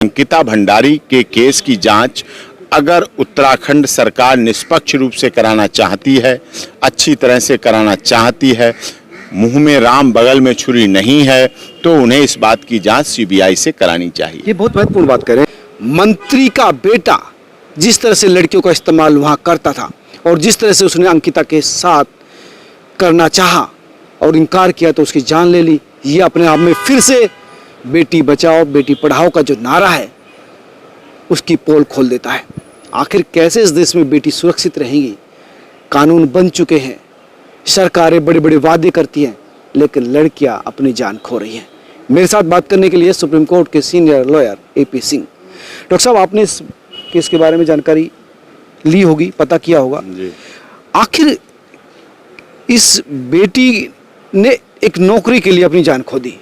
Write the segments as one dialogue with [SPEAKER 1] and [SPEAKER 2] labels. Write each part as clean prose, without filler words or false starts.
[SPEAKER 1] अंकिता भंडारी के केस की जांच अगर उत्तराखंड सरकार निष्पक्ष रूप से कराना चाहती है, अच्छी तरह से कराना चाहती है, मुंह में राम बगल में छुरी नहीं है, तो उन्हें इस बात की जांच सीबीआई से करानी चाहिए।
[SPEAKER 2] ये बहुत महत्वपूर्ण बात करें। मंत्री का बेटा जिस तरह से लड़कियों का इस्तेमाल वहां करता था और जिस तरह से उसने अंकिता के साथ करना चाहा और इनकार किया तो उसकी जान ले ली, ये अपने आप में फिर से बेटी बचाओ बेटी पढ़ाओ का जो नारा है उसकी पोल खोल देता है। आखिर कैसे इस देश में बेटी सुरक्षित रहेंगी? कानून बन चुके हैं, सरकारें बड़े बड़े वादे करती हैं, लेकिन लड़कियां अपनी जान खो रही हैं। मेरे साथ बात करने के लिए सुप्रीम कोर्ट के senior lawyer AP Singh. Doctor साहब, आपने इस केस के बारे में जानकारी ली होगी, पता किया होगा
[SPEAKER 1] जी।
[SPEAKER 2] आखिर इस बेटी ने एक नौकरी के लिए अपनी जान खो दी।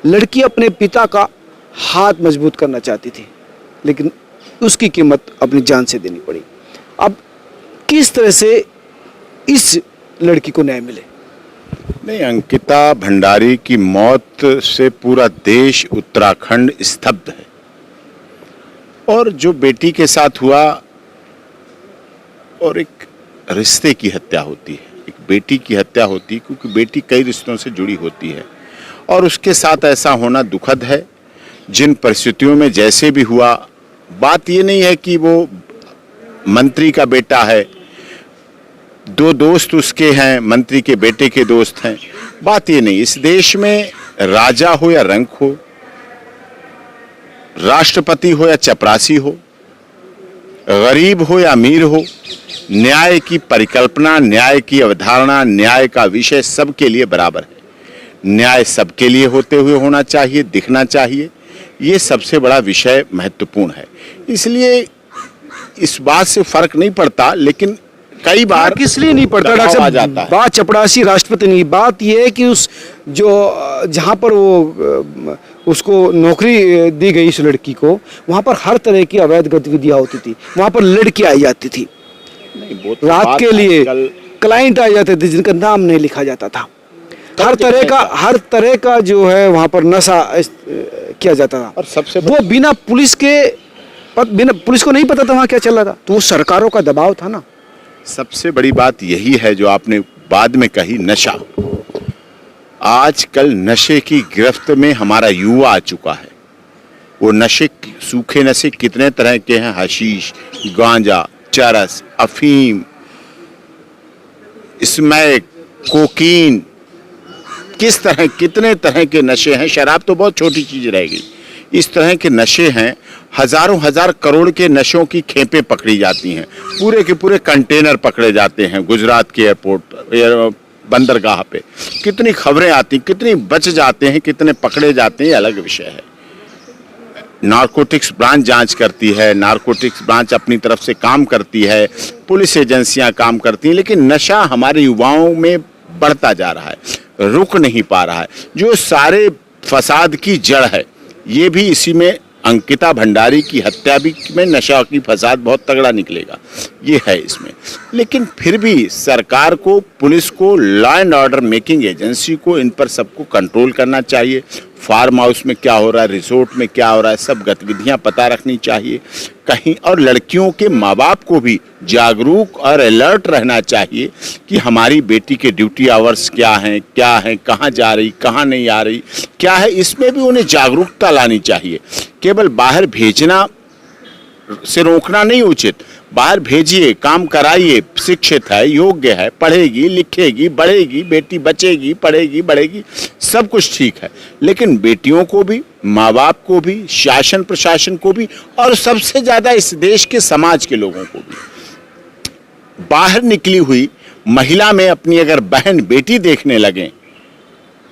[SPEAKER 2] लड़की अपने पिता का हाथ मजबूत करना चाहती थी, लेकिन उसकी कीमत अपनी जान से देनी पड़ी। अब किस तरह से इस लड़की को न्याय मिले?
[SPEAKER 1] नहीं, अंकिता भंडारी की मौत से पूरा देश, उत्तराखंड स्तब्ध है। और जो बेटी के साथ हुआ, और एक रिश्ते की हत्या होती है, एक बेटी की हत्या होती है, क्योंकि बेटी कई रिश्तों से जुड़ी होती है और उसके साथ ऐसा होना दुखद है। जिन परिस्थितियों में जैसे भी हुआ, बात ये नहीं है कि वो मंत्री का बेटा है, दो दोस्त उसके हैं, मंत्री के बेटे के दोस्त हैं, बात ये नहीं। इस देश में राजा हो या रंक हो, राष्ट्रपति हो या चपरासी हो, गरीब हो या अमीर हो, न्याय की परिकल्पना, न्याय की अवधारणा, न्याय का विषय सबके लिए बराबर है। न्याय सबके लिए होते हुए होना चाहिए, दिखना चाहिए। ये सबसे बड़ा विषय महत्वपूर्ण है। इसलिए इस बात से फर्क नहीं पड़ता, लेकिन कई बार
[SPEAKER 2] किस लिए नहीं पड़ता डॉक्टर साहब? बात चपरासी राष्ट्रपति नहीं, बात यह है कि उस जो जहां पर वो उसको नौकरी दी गई इस लड़की को, वहां पर हर तरह की अवैध गतिविधियां होती थी। वहां पर लड़की आई जाती थी, रात के लिए क्लाइंट आ जाते थे जिनका नाम नहीं लिखा जाता था। हर तरह का जो है वहां पर नशा किया जाता था।
[SPEAKER 1] और सबसे
[SPEAKER 2] वो बिना पुलिस को नहीं पता था वहां क्या चल रहा था। तो वो सरकारों का दबाव था ना।
[SPEAKER 1] सबसे बड़ी बात यही है जो आपने बाद में कही, नशा। आजकल नशे की गिरफ्त में हमारा युवा आ चुका है। वो नशे, सूखे नशे कितने तरह के हैं, हशीश, गांजा, चरस, अफीम, स्मैक, कोकीन, कितने तरह के नशे हैं। शराब तो बहुत छोटी चीज रह गई। इस तरह के नशे हैं, हजारों हजार करोड़ के नशों की खेपें पकड़ी जाती हैं, पूरे के पूरे कंटेनर पकड़े जाते हैं गुजरात के एयरपोर्ट बंदरगाह पे। कितनी खबरें आती, कितनी बच जाते हैं, कितने पकड़े जाते हैं, अलग विषय है। नारकोटिक्स ब्रांच जांच करती है, नारकोटिक्स ब्रांच अपनी तरफ से काम करती है, पुलिस एजेंसियां काम करती हैं, लेकिन नशा हमारे युवाओं में बढ़ता जा रहा है, रुक नहीं पा रहा है। जो सारे फसाद की जड़ है, ये भी इसी में, अंकिता भंडारी की हत्या भी में नशा की फसाद बहुत तगड़ा निकलेगा, ये है इसमें। लेकिन फिर भी सरकार को, पुलिस को, law and order making agency को इन पर सबको कंट्रोल करना चाहिए। फार्म हाउस में क्या हो रहा है, रिसोर्ट में क्या हो रहा है, सब गतिविधियां पता रखनी चाहिए कहीं। और लड़कियों के माँ बाप को भी जागरूक और अलर्ट रहना चाहिए कि हमारी बेटी के ड्यूटी आवर्स क्या हैं, कहाँ जा रही, कहाँ नहीं आ रही, क्या है। इसमें भी उन्हें जागरूकता लानी चाहिए। केवल बाहर भेजना से रोकना नहीं उचित, बाहर भेजिए, काम कराइए, शिक्षित है, योग्य है, पढ़ेगी, लिखेगी, बढ़ेगी, बेटी बचेगी, पढ़ेगी, बढ़ेगी, सब कुछ ठीक है। लेकिन बेटियों को भी, माँ बाप को भी, शासन प्रशासन को भी, और सबसे ज्यादा इस देश के समाज के लोगों को भी, बाहर निकली हुई महिला में अपनी अगर बहन बेटी देखने लगे,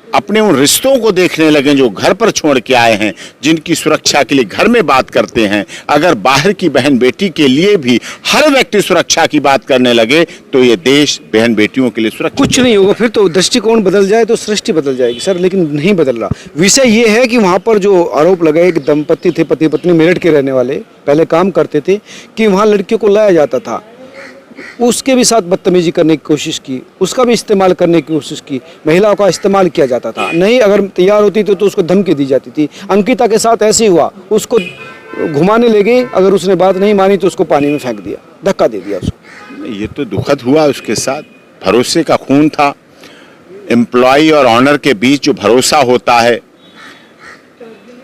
[SPEAKER 1] अपने उन रिश्तों को देखने लगे जो घर पर छोड़ के आए हैं, जिनकी सुरक्षा के लिए घर में बात करते हैं, अगर बाहर की बहन बेटी के लिए भी हर व्यक्ति सुरक्षा की बात करने लगे, तो ये देश बहन बेटियों के लिए सुरक्षित
[SPEAKER 2] कुछ नहीं होगा। फिर तो दृष्टिकोण बदल जाए तो सृष्टि बदल जाएगी सर, लेकिन नहीं बदल रहा। विषय ये है कि वहाँ पर जो आरोप लगाए कि दंपति थे, पति पत्नी, मेरठ के रहने वाले, पहले काम करते थे, कि वहाँ लड़कियों को लाया जाता था, उसके भी साथ बदतमीजी करने की कोशिश की, उसका भी इस्तेमाल करने की कोशिश की। महिलाओं का इस्तेमाल किया जाता था, नहीं अगर तैयार होती तो उसको धमकी दी जाती थी। अंकिता के साथ ऐसे ही हुआ, उसको घुमाने ले गई, अगर उसने बात नहीं मानी तो उसको पानी में फेंक दिया, धक्का दे दिया उसको।
[SPEAKER 1] ये तो दुखद हुआ उसके साथ, भरोसे का खून था। एम्प्लॉय और ऑनर के बीच जो भरोसा होता है,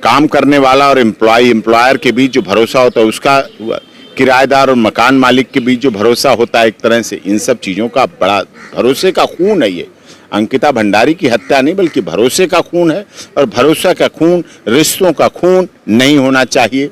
[SPEAKER 1] काम करने वाला और एम्प्लॉयर के बीच जो भरोसा होता है उसका हुआ, किराएदार और मकान मालिक के बीच जो भरोसा होता है, एक तरह से इन सब चीज़ों का बड़ा भरोसे का खून है ये। अंकिता भंडारी की हत्या नहीं बल्कि भरोसे का खून है, और भरोसा का खून, रिश्तों का खून नहीं होना चाहिए।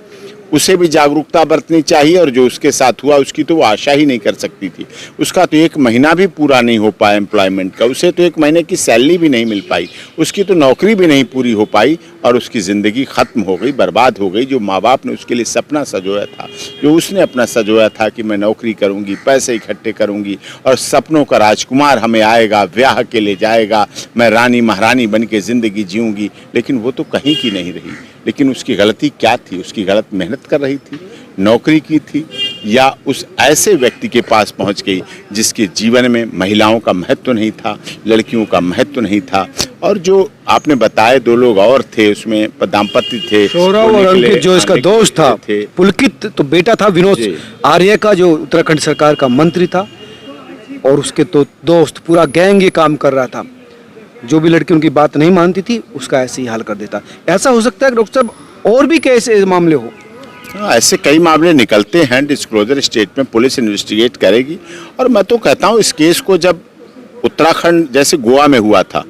[SPEAKER 1] उसे भी जागरूकता बरतनी चाहिए, और जो उसके साथ हुआ उसकी तो वो आशा ही नहीं कर सकती थी। उसका तो 1 महीना भी पूरा नहीं हो पाया एम्प्लॉयमेंट का, उसे तो 1 महीने की सैलरी भी नहीं मिल पाई, उसकी तो नौकरी भी नहीं पूरी हो पाई, और उसकी ज़िंदगी ख़त्म हो गई, बर्बाद हो गई। जो माँ बाप ने उसके लिए सपना सजोया था, जो उसने अपना सजोया था कि मैं नौकरी करूँगी, पैसे इकट्ठे करूँगी और सपनों का राजकुमार हमें आएगा, ब्याह के लिए जाएगा, मैं रानी महारानी बन के ज़िंदगी जीऊँगी, लेकिन वो तो कहीं की नहीं रही। लेकिन उसकी गलती क्या थी? उसकी गलत मेहनत कर रही थी, नौकरी की थी, या उस ऐसे व्यक्ति के पास पहुंच गई जिसके जीवन में महिलाओं का महत्व नहीं था, लड़कियों का महत्व नहीं था। और जो आपने बताए 2 लोग और थे उसमें, दाम्पत्य थे,
[SPEAKER 2] सौरव और अंकित जो इसका दोस्त था, पुलकित तो बेटा था विनोद आर्य का, जो उत्तराखंड सरकार का मंत्री था, और उसके तो दोस्त, पूरा गैंग ये काम कर रहा था। जो भी लड़की उनकी बात नहीं मानती थी उसका ऐसे ही हाल कर देता। ऐसा हो सकता है कि डॉक्टर साहब और भी कैसे मामले हो?
[SPEAKER 1] ऐसे कई मामले निकलते हैं। डिस्क्लोजर स्टेट में पुलिस इन्वेस्टिगेट करेगी, और मैं तो कहता हूँ इस केस को जब उत्तराखंड जैसे गोवा में हुआ था,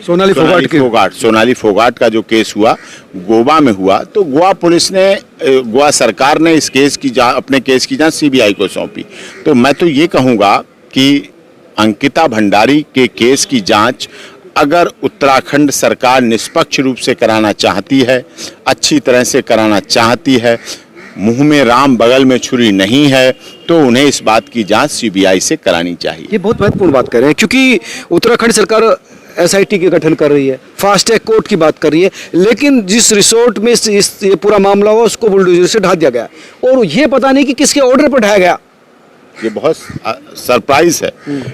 [SPEAKER 1] सोनाली फोगाट का जो केस हुआ गोवा में हुआ, तो गोवा पुलिस ने, गोवा सरकार ने इस केस की अपने केस की जांच सीबीआई को सौंपी। तो मैं तो ये कहूँगा कि अंकिता भंडारी के केस की जांच अगर उत्तराखंड सरकार निष्पक्ष रूप से कराना चाहती है, अच्छी तरह से कराना चाहती है, मुंह में राम बगल में छुरी नहीं है, तो उन्हें इस बात की जांच सीबीआई से करानी चाहिए।
[SPEAKER 2] ये बहुत महत्वपूर्ण बात कर रहे हैं, क्योंकि उत्तराखंड सरकार एसआईटी के गठन कर रही है, फास्ट ट्रैक कोर्ट की बात कर रही है, लेकिन जिस रिसोर्ट में ये पूरा मामला हुआ उसको बुलडोजर से ढा दिया गया, और ये पता नहीं कि किसके ऑर्डर पर ढाया गया।
[SPEAKER 1] ये बहुत सरप्राइज है,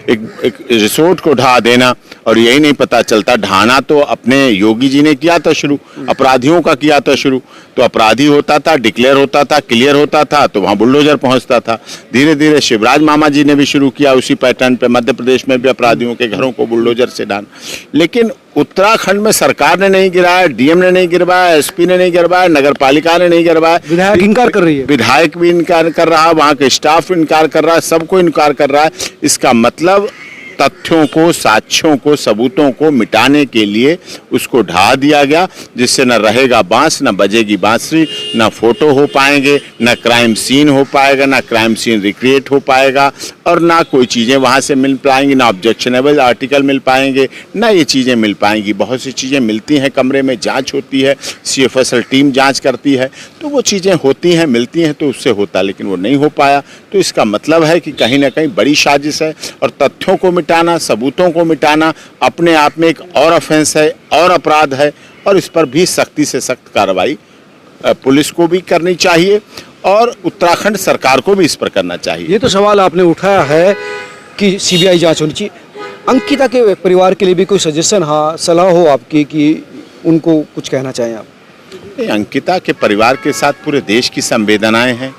[SPEAKER 1] एक रिसोर्ट को ढा देना, और यही नहीं पता चलता। ढाना तो अपने योगी जी ने किया था शुरू, अपराधियों का किया था शुरू, तो अपराधी होता था, डिक्लेयर होता था, क्लियर होता था, तो वहाँ बुलडोजर पहुँचता था। धीरे धीरे शिवराज मामा जी ने भी शुरू किया उसी पैटर्न पे, मध्य प्रदेश में भी अपराधियों के घरों को बुलडोजर से ढाना। लेकिन उत्तराखंड में सरकार ने नहीं गिराया, डीएम ने नहीं गिरवाया, एसपी ने नहीं गिरवाया, नगर पालिका ने नहीं गिरवाया,
[SPEAKER 2] विधायक इनकार कर रही है,
[SPEAKER 1] विधायक भी इनकार कर रहा, वहाँ के स्टाफ इनकार कर रहा है, सबको इनकार कर रहा है। इसका मतलब तथ्यों को, साक्ष्यों को, सबूतों को मिटाने के लिए उसको ढा दिया गया, जिससे न रहेगा बांस, न बजेगी बांसुरी, न फोटो हो पाएंगे, न क्राइम सीन हो पाएगा, न क्राइम सीन रिक्रिएट हो पाएगा, और ना कोई चीज़ें वहाँ से मिल पाएंगी, ना ऑब्जेक्शनेबल आर्टिकल मिल पाएंगे, ना ये चीज़ें मिल पाएंगी। बहुत सी चीज़ें मिलती हैं, कमरे में जांच होती है, CFSL टीम जांच करती है, तो वो चीज़ें होती हैं, मिलती हैं, तो उससे होता, लेकिन वो नहीं हो पाया। तो इसका मतलब है कि कहीं ना कहीं बड़ी साजिश है, और तथ्यों को मिटाना, सबूतों को मिटाना अपने आप में एक और ऑफेंस है, और अपराध है, और इस पर भी सख्ती से सख्त कार्रवाई पुलिस को भी करनी चाहिए, और उत्तराखंड सरकार को भी इस पर करना चाहिए।
[SPEAKER 2] ये तो सवाल आपने उठाया है कि सीबीआई जांच होनी चाहिए। अंकिता के परिवार के लिए भी कोई सजेशन, हाँ सलाह हो आपकी कि उनको कुछ कहना चाहें आप?
[SPEAKER 1] अंकिता के परिवार के साथ पूरे देश की संवेदनाएं हैं,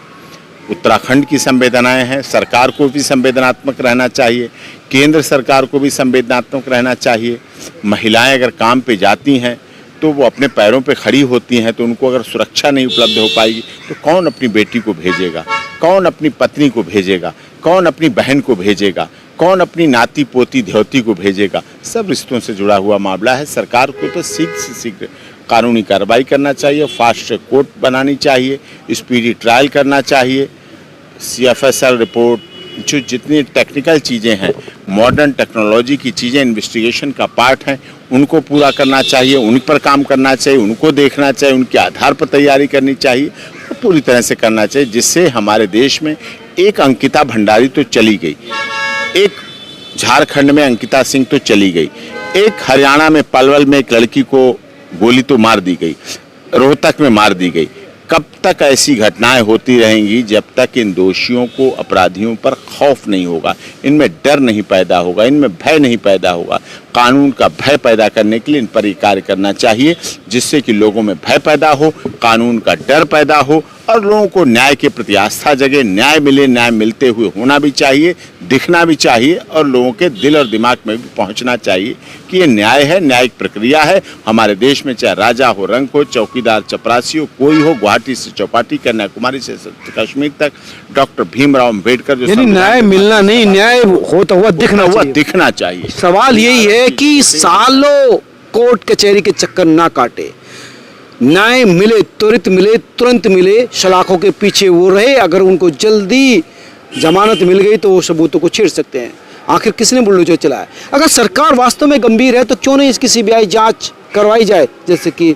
[SPEAKER 1] उत्तराखंड की संवेदनाएं हैं। सरकार को भी संवेदनात्मक रहना चाहिए, केंद्र सरकार को भी संवेदनात्मक रहना चाहिए। महिलाएं अगर काम पे जाती हैं तो वो अपने पैरों पे खड़ी होती हैं, तो उनको अगर सुरक्षा नहीं उपलब्ध हो पाएगी तो कौन अपनी बेटी को भेजेगा, कौन अपनी पत्नी को भेजेगा, कौन अपनी बहन को भेजेगा, कौन अपनी नाती पोती ध्योती को भेजेगा? सब रिश्तों से जुड़ा हुआ मामला है। सरकार को तो शीघ्र से शीघ्र कानूनी कार्रवाई करना चाहिए, फास्ट ट्रैक कोर्ट बनानी चाहिए, स्पीडी ट्रायल करना चाहिए, CFSL रिपोर्ट, जो जितनी टेक्निकल चीज़ें हैं, मॉडर्न टेक्नोलॉजी की चीज़ें इन्वेस्टिगेशन का पार्ट हैं, उनको पूरा करना चाहिए, उन पर काम करना चाहिए, उनको देखना चाहिए, उनके आधार पर तैयारी करनी चाहिए, और पूरी तरह से करना चाहिए, जिससे हमारे देश में एक अंकिता भंडारी तो चली गई, एक झारखंड में अंकिता सिंह तो चली गई, एक हरियाणा में पलवल में एक लड़की को गोली तो मार दी गई, रोहतक में मार दी गई, कब तक ऐसी घटनाएं होती रहेंगी जब तक इन दोषियों को, अपराधियों पर खौफ नहीं होगा, इनमें डर नहीं पैदा होगा, इनमें भय नहीं पैदा होगा। कानून का भय पैदा करने के लिए इन पर ये कार्य करना चाहिए, जिससे कि लोगों में भय पैदा हो, कानून का डर पैदा हो और लोगों को न्याय के प्रति आस्था जगे, न्याय मिले, न्याय मिलते हुए होना भी चाहिए, दिखना भी चाहिए और लोगों के दिल और दिमाग में भी पहुंचना चाहिए कि ये न्याय है, न्यायिक प्रक्रिया है। हमारे देश में चाहे राजा हो, रंक हो, चौकीदार चपरासी हो, कोई हो, गुवाहाटी से चौपाटी, कन्याकुमारी से कश्मीर तक, डॉक्टर भीमराव अम्बेडकर जो
[SPEAKER 2] न्याय मिलना नहीं, न्याय होता हुआ दिखना चाहिए। सवाल यही है कि सालों कोर्ट कचहरी के चक्कर ना काटे, न्याय मिले, त्वरित मिले, तुरंत मिले, सलाखों के पीछे वो रहे। अगर उनको जल्दी जमानत मिल गई तो वो सबूतों को छेड़ सकते हैं। आखिर किसने बुलडोजर चलाया? अगर सरकार वास्तव में गंभीर है तो क्यों नहीं इसकी सीबीआई जांच करवाई जाए, जैसे कि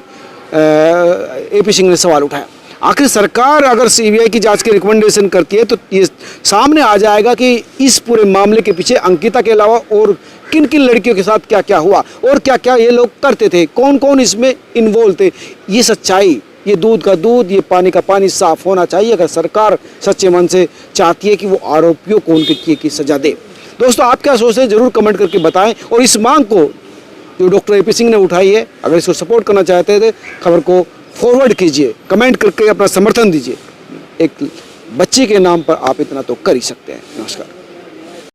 [SPEAKER 2] एपी सिंह ने सवाल उठाया। आखिर सरकार अगर सीबीआई की जांच की रिकमेंडेशन करती है तो ये सामने आ जाएगा कि इस पूरे मामले के पीछे अंकिता के अलावा और किन किन लड़कियों के साथ क्या क्या हुआ और क्या क्या ये लोग करते थे, कौन कौन इसमें इन्वॉल्व थे। ये सच्चाई, ये दूध का दूध, ये पानी का पानी साफ होना चाहिए अगर सरकार सच्चे मन से चाहती है कि वो आरोपियों को उनके किए की सजा दे। दोस्तों, आप क्या सोचते हैं जरूर कमेंट करके बताएं और इस मांग को जो डॉक्टर एपी सिंह ने उठाई है, अगर इसको सपोर्ट करना चाहते थे खबर को फॉरवर्ड कीजिए, कमेंट करके अपना समर्थन दीजिए। एक बच्ची के नाम पर आप इतना तो कर ही सकते हैं। नमस्कार।